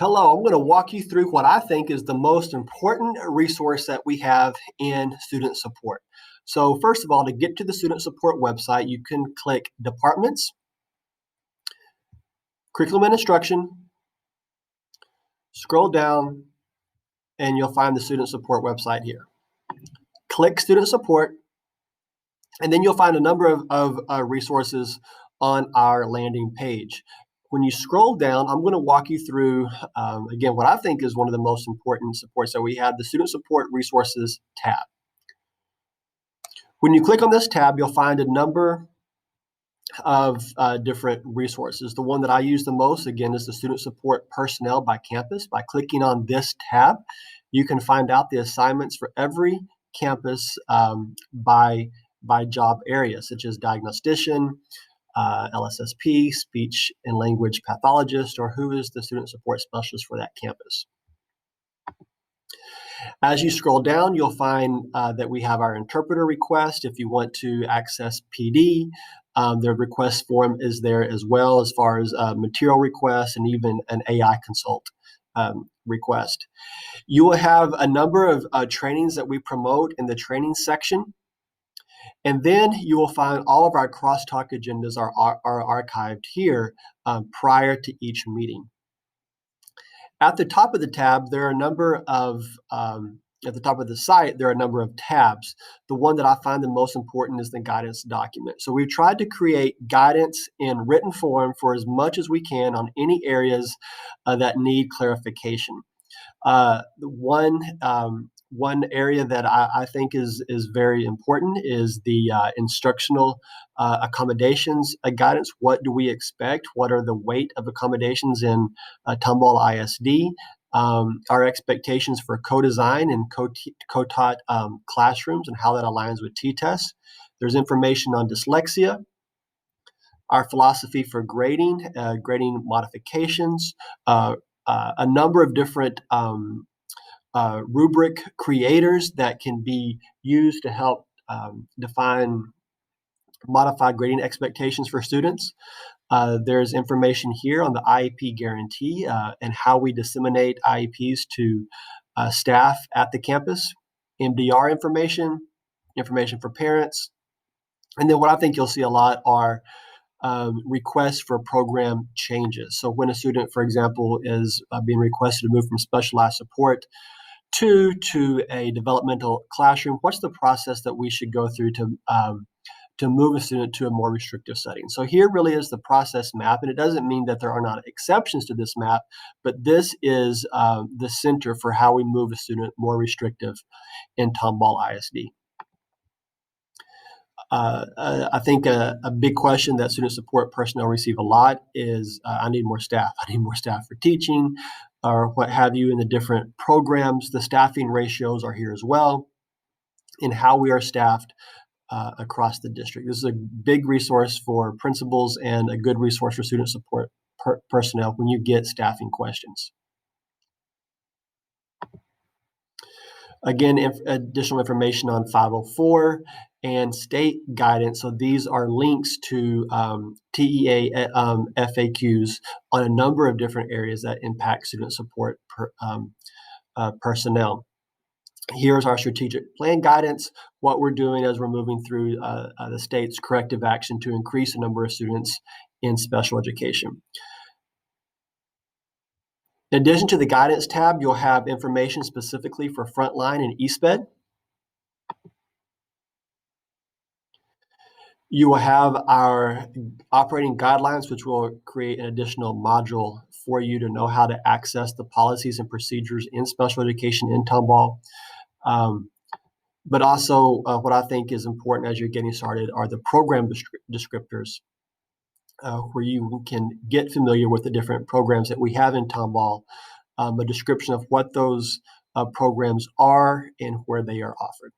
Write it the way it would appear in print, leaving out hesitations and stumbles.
Hello, I'm going to walk you through what I think is the most important resource that we have in student support. So first of all, to get to the student support website, you can click Departments, Curriculum and Instruction, scroll down, and you'll find the student support website here. Click Student Support, and then you'll find a number of resources on our landing page. When you scroll down, I'm going to walk you through, again, what I think is one of the most important supports. So we have the Student Support Resources tab. When you click on this tab, you'll find a number of different resources. The one that I use the most, again, is the Student Support Personnel by Campus. By clicking on this tab, you can find out the assignments for every campus by job area, such as diagnostician, LSSP, speech and language pathologist, or who is the student support specialist for that campus. As you scroll down, you'll find that we have our interpreter request. If you want to access PD, the request form is there as well, as far as material requests and even an AI consult request. You will have a number of trainings that we promote in the training section. And then you will find all of our crosstalk agendas are archived here prior to each meeting. At the top of the tab, there are a number of, at the top of the site, there are a number of tabs. The one that I find the most important is the guidance document. So we've tried to create guidance in written form for as much as we can on any areas that need clarification. One area that I think is very important is the instructional accommodations guidance. What do we expect? What are the weight of accommodations in Tomball ISD? Our expectations for co-design and co-taught classrooms and how that aligns with T-tests. There's information on dyslexia, our philosophy for grading, grading modifications, a number of different rubric creators that can be used to help define modified grading expectations for students. There's information here on the IEP guarantee and how we disseminate IEPs to staff at the campus, MDR information for parents, and then what I think you'll see a lot are requests for program changes. So when a student, for example, is being requested to move from specialized support to a developmental classroom, what's the process that we should go through to move a student to a more restrictive setting? So here really is the process map, and it doesn't mean that there are not exceptions to this map, but this is the center for how we move a student more restrictive in Tomball ISD. I think a big question that student support personnel receive a lot is, I need more staff. I need more staff for teaching or what have you in the different programs. The staffing ratios are here as well, and how we are staffed across the district. This is a big resource for principals and a good resource for student support personnel when you get staffing questions. Again, additional information on 504 and state guidance. So these are links to TEA FAQs on a number of different areas that impact student support personnel. Here's our strategic plan guidance, what we're doing as we're moving through the state's corrective action to increase the number of students in special education. In addition to the guidance tab, you'll have information specifically for Frontline and ESPED. You will have our operating guidelines, which will create an additional module for you to know how to access the policies and procedures in special education in Tomball. But also what I think is important as you're getting started are the program descriptors, where you can get familiar with the different programs that we have in Tomball, a description of what those programs are and where they are offered.